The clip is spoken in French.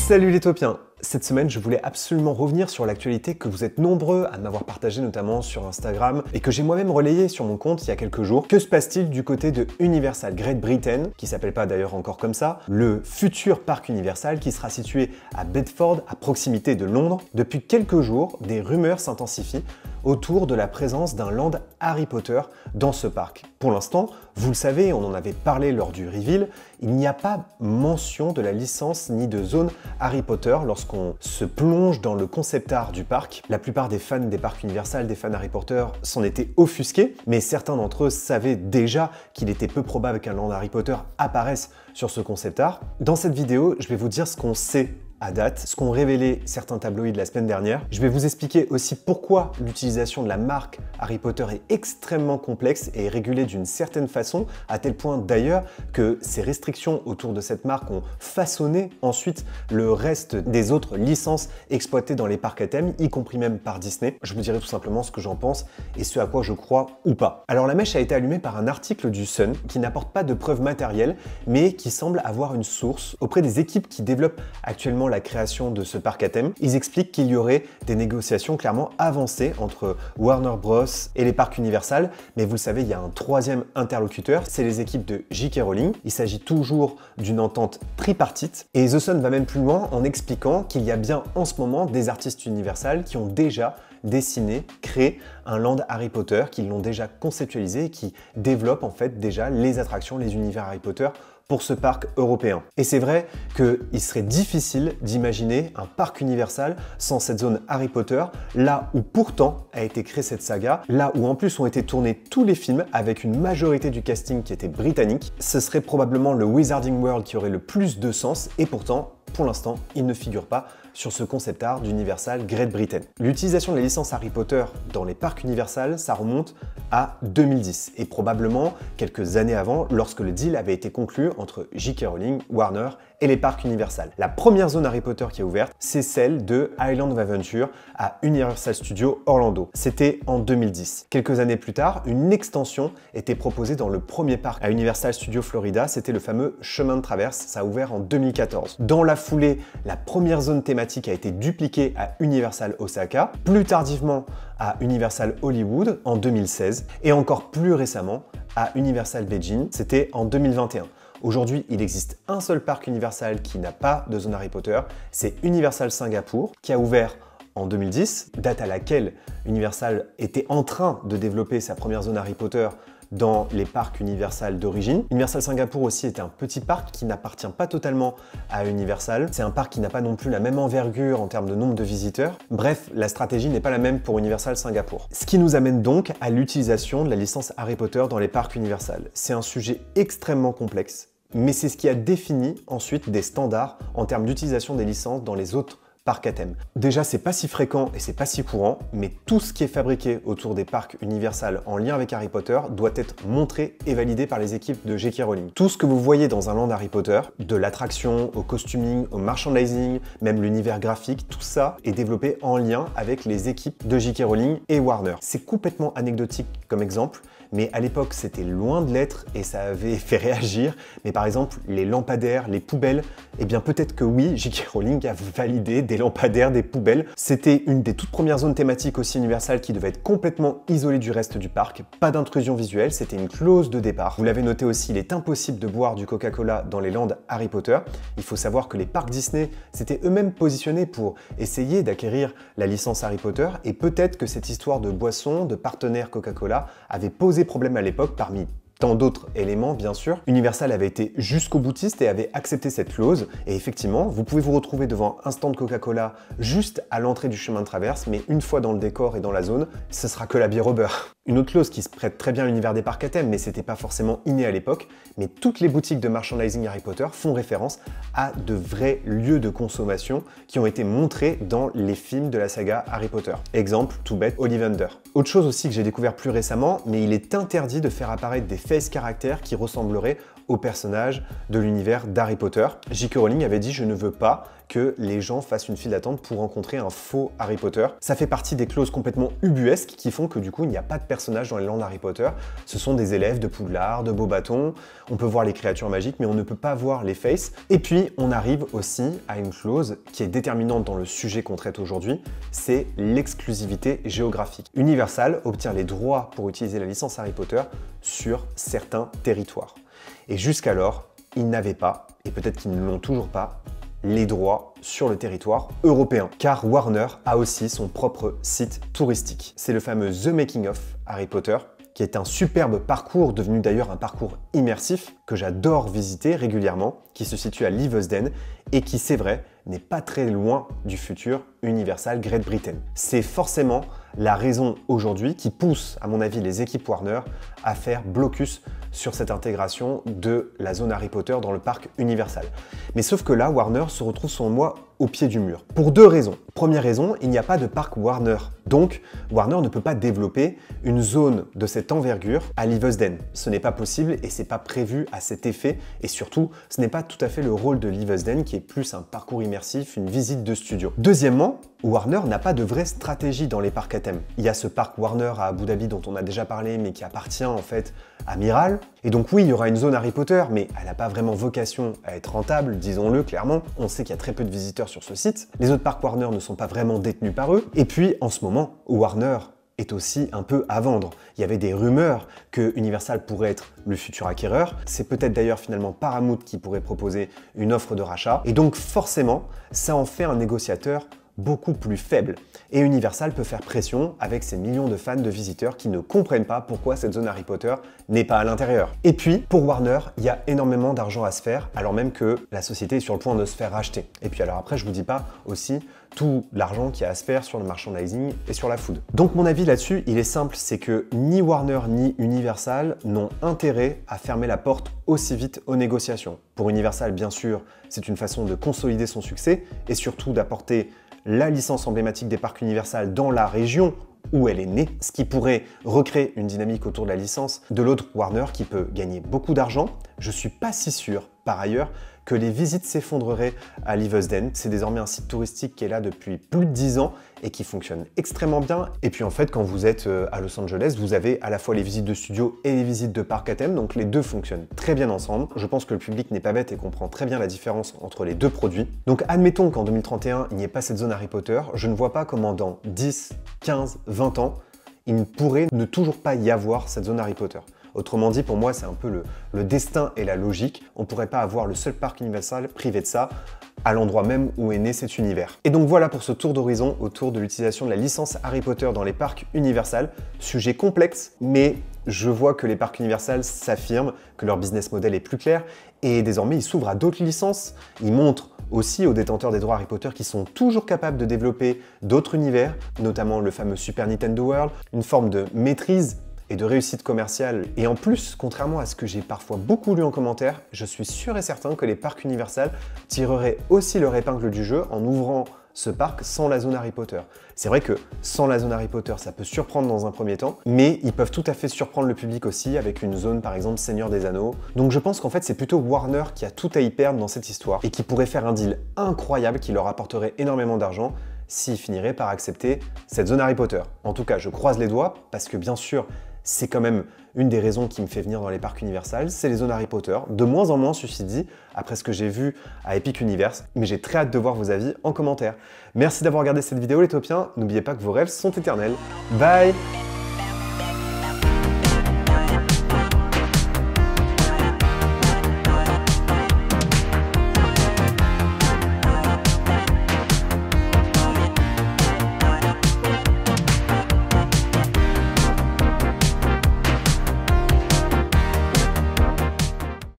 Salut les taupiens! Cette semaine, je voulais absolument revenir sur l'actualité que vous êtes nombreux à m'avoir partagé notamment sur Instagram et que j'ai moi-même relayé sur mon compte il y a quelques jours. Que se passe-t-il du côté de Universal Great Britain, qui s'appelle pas d'ailleurs encore comme ça, le futur parc Universal qui sera situé à Bedford, à proximité de Londres? Depuis quelques jours, des rumeurs s'intensifient autour de la présence d'un land Harry Potter dans ce parc. Pour l'instant, vous le savez, on en avait parlé lors du reveal, il n'y a pas mention de la licence ni de zone Harry Potter lorsqu'on se plonge dans le concept art du parc. La plupart des fans des parcs Universal, des fans Harry Potter, s'en étaient offusqués, mais certains d'entre eux savaient déjà qu'il était peu probable qu'un land Harry Potter apparaisse sur ce concept art. Dans cette vidéo, je vais vous dire ce qu'on sait à date, ce qu'ont révélé certains tabloïds la semaine dernière. Je vais vous expliquer aussi pourquoi l'utilisation de la marque Harry Potter est extrêmement complexe et régulée d'une certaine façon, à tel point d'ailleurs que ces restrictions autour de cette marque ont façonné ensuite le reste des autres licences exploitées dans les parcs à thème, y compris même par Disney. Je vous dirai tout simplement ce que j'en pense et ce à quoi je crois ou pas. Alors la mèche a été allumée par un article du Sun qui n'apporte pas de preuves matérielles, mais qui semble avoir une source auprès des équipes qui développent actuellement la création de ce parc à thème. Ils expliquent qu'il y aurait des négociations clairement avancées entre Warner Bros et les parcs Universal, mais vous le savez, il y a un troisième interlocuteur, c'est les équipes de J.K. Rowling. Il s'agit toujours d'une entente tripartite, et The Sun va même plus loin en expliquant qu'il y a bien en ce moment des artistes Universal qui ont déjà dessiné, créé un land Harry Potter, qui l'ont déjà conceptualisé, qui développent en fait déjà les attractions, les univers Harry Potter pour ce parc européen. Et c'est vrai qu'il serait difficile d'imaginer un parc Universal sans cette zone Harry Potter, là où pourtant a été créée cette saga, là où en plus ont été tournés tous les films avec une majorité du casting qui était britannique. Ce serait probablement le Wizarding World qui aurait le plus de sens, et pourtant, pour l'instant, il ne figure pas sur ce concept art d'Universal Great Britain. L'utilisation de la licence Harry Potter dans les parcs Universal, ça remonte à 2010 et probablement quelques années avant lorsque le deal avait été conclu entre J.K. Rowling, Warner et les parcs Universal. La première zone Harry Potter qui est ouverte, c'est celle de Island of Adventure à Universal Studios Orlando. C'était en 2010. Quelques années plus tard, une extension était proposée dans le premier parc à Universal Studios Florida, c'était le fameux chemin de traverse, ça a ouvert en 2014. Dans la foulée, la première zone thématique a été dupliquée à Universal Osaka, plus tardivement à Universal Hollywood en 2016 et encore plus récemment à Universal Beijing, c'était en 2021. Aujourd'hui, il existe un seul parc Universal qui n'a pas de zone Harry Potter, c'est Universal Singapour, qui a ouvert en 2010, date à laquelle Universal était en train de développer sa première zone Harry Potter dans les parcs Universal d'origine. Universal Singapour aussi est un petit parc qui n'appartient pas totalement à Universal. C'est un parc qui n'a pas non plus la même envergure en termes de nombre de visiteurs. Bref, la stratégie n'est pas la même pour Universal Singapour. Ce qui nous amène donc à l'utilisation de la licence Harry Potter dans les parcs Universal. C'est un sujet extrêmement complexe, mais c'est ce qui a défini ensuite des standards en termes d'utilisation des licences dans les autres parcs à thème. Déjà, c'est pas si fréquent et c'est pas si courant, mais tout ce qui est fabriqué autour des parcs Universal en lien avec Harry Potter doit être montré et validé par les équipes de J.K. Rowling. Tout ce que vous voyez dans un land Harry Potter, de l'attraction au costuming, au merchandising, même l'univers graphique, tout ça est développé en lien avec les équipes de J.K. Rowling et Warner. C'est complètement anecdotique comme exemple, mais à l'époque c'était loin de l'être et ça avait fait réagir. Mais par exemple, les lampadaires, les poubelles, eh bien peut-être que oui, J.K. Rowling a validé des lampadaires, des poubelles. C'était une des toutes premières zones thématiques aussi Universal qui devait être complètement isolée du reste du parc. Pas d'intrusion visuelle, c'était une clause de départ. Vous l'avez noté aussi, il est impossible de boire du Coca-Cola dans les lands Harry Potter. Il faut savoir que les parcs Disney s'étaient eux-mêmes positionnés pour essayer d'acquérir la licence Harry Potter et peut-être que cette histoire de boisson, de partenaire Coca-Cola avait posé problème à l'époque parmi tant d'autres éléments, bien sûr. Universal avait été jusqu'au boutiste et avait accepté cette clause. Et effectivement, vous pouvez vous retrouver devant un stand Coca-Cola juste à l'entrée du chemin de traverse, mais une fois dans le décor et dans la zone, ce sera que la bière au beurre. Une autre clause qui se prête très bien à l'univers des parcs à thème, mais c'était pas forcément inné à l'époque, mais toutes les boutiques de merchandising Harry Potter font référence à de vrais lieux de consommation qui ont été montrés dans les films de la saga Harry Potter. Exemple, tout bête, Ollivander. Autre chose aussi que j'ai découvert plus récemment, mais il est interdit de faire apparaître des face caractères qui ressembleraient aux personnages de l'univers d'Harry Potter. J.K. Rowling avait dit « Je ne veux pas que les gens fassent une file d'attente pour rencontrer un faux Harry Potter ». Ça fait partie des clauses complètement ubuesques qui font que du coup, il n'y a pas de personnages dans les landes Harry Potter. Ce sont des élèves de Poudlard, de Beauxbatons. On peut voir les créatures magiques, mais on ne peut pas voir les faces. Et puis, on arrive aussi à une clause qui est déterminante dans le sujet qu'on traite aujourd'hui, c'est l'exclusivité géographique. Universal obtient les droits pour utiliser la licence Harry Potter sur certains territoires. Et jusqu'alors, ils n'avaient pas, et peut-être qu'ils ne l'ont toujours pas, les droits sur le territoire européen. Car Warner a aussi son propre site touristique. C'est le fameux The Making of Harry Potter, qui est un superbe parcours, devenu d'ailleurs un parcours immersif, que j'adore visiter régulièrement, qui se situe à Leavesden et qui, c'est vrai, n'est pas très loin du futur Universal Great Britain. C'est forcément la raison aujourd'hui qui pousse, à mon avis, les équipes Warner à faire blocus sur cette intégration de la zone Harry Potter dans le parc Universal. Mais sauf que là, Warner se retrouve selon moi au pied du mur. Pour deux raisons. Première raison, il n'y a pas de parc Warner. Donc, Warner ne peut pas développer une zone de cette envergure à Leavesden. Ce n'est pas possible et c'est pas prévu à cet effet. Et surtout, ce n'est pas tout à fait le rôle de Leavesden qui est plus un parcours immersif, une visite de studio. Deuxièmement, Warner n'a pas de vraie stratégie dans les parcs à thème. Il y a ce parc Warner à Abu Dhabi dont on a déjà parlé, mais qui appartient en fait à Miral. Et donc oui, il y aura une zone Harry Potter, mais elle n'a pas vraiment vocation à être rentable, disons-le clairement. On sait qu'il y a très peu de visiteurs sur ce site. Les autres parcs Warner ne sont pas vraiment détenus par eux. Et puis, en ce moment, Warner est aussi un peu à vendre. Il y avait des rumeurs que Universal pourrait être le futur acquéreur. C'est peut-être d'ailleurs finalement Paramount qui pourrait proposer une offre de rachat. Et donc forcément, ça en fait un négociateur beaucoup plus faible. Et Universal peut faire pression avec ses millions de fans de visiteurs qui ne comprennent pas pourquoi cette zone Harry Potter n'est pas à l'intérieur. Et puis, pour Warner, il y a énormément d'argent à se faire, alors même que la société est sur le point de se faire racheter. Et puis alors après, je vous dis pas aussi tout l'argent qu'il y a à se faire sur le merchandising et sur la food. Donc mon avis là-dessus, il est simple, c'est que ni Warner ni Universal n'ont intérêt à fermer la porte aussi vite aux négociations. Pour Universal, bien sûr, c'est une façon de consolider son succès et surtout d'apporter la licence emblématique des parcs Universal dans la région où elle est née, ce qui pourrait recréer une dynamique autour de la licence. De l'autre, Warner qui peut gagner beaucoup d'argent. Je suis pas si sûr, par ailleurs, que les visites s'effondreraient à Leavesden. C'est désormais un site touristique qui est là depuis plus de 10 ans et qui fonctionne extrêmement bien. Et puis en fait, quand vous êtes à Los Angeles, vous avez à la fois les visites de studio et les visites de parc à thème, donc les deux fonctionnent très bien ensemble. Je pense que le public n'est pas bête et comprend très bien la différence entre les deux produits. Donc admettons qu'en 2031, il n'y ait pas cette zone Harry Potter, je ne vois pas comment dans 10, 15, 20 ans, il ne pourrait ne toujours pas y avoir cette zone Harry Potter. Autrement dit, pour moi, c'est un peu le destin et la logique. On ne pourrait pas avoir le seul parc Universal privé de ça, à l'endroit même où est né cet univers. Et donc voilà pour ce tour d'horizon autour de l'utilisation de la licence Harry Potter dans les parcs Universal. Sujet complexe, mais je vois que les parcs Universal s'affirment, que leur business model est plus clair, et désormais ils s'ouvrent à d'autres licences. Ils montrent aussi aux détenteurs des droits Harry Potter qui sont toujours capables de développer d'autres univers, notamment le fameux Super Nintendo World, une forme de maîtrise et de réussite commerciale. Et en plus, contrairement à ce que j'ai parfois beaucoup lu en commentaire, je suis sûr et certain que les parcs Universal tireraient aussi leur épingle du jeu en ouvrant ce parc sans la zone Harry Potter. C'est vrai que sans la zone Harry Potter, ça peut surprendre dans un premier temps, mais ils peuvent tout à fait surprendre le public aussi avec une zone par exemple Seigneur des Anneaux. Donc je pense qu'en fait c'est plutôt Warner qui a tout à y perdre dans cette histoire et qui pourrait faire un deal incroyable qui leur apporterait énormément d'argent s'ils finiraient par accepter cette zone Harry Potter. En tout cas, je croise les doigts parce que bien sûr, c'est quand même une des raisons qui me fait venir dans les parcs Universal, c'est les zones Harry Potter. De moins en moins, ceci dit, après ce que j'ai vu à Epic Universe, mais j'ai très hâte de voir vos avis en commentaire. Merci d'avoir regardé cette vidéo les Taupiens, n'oubliez pas que vos rêves sont éternels. Bye!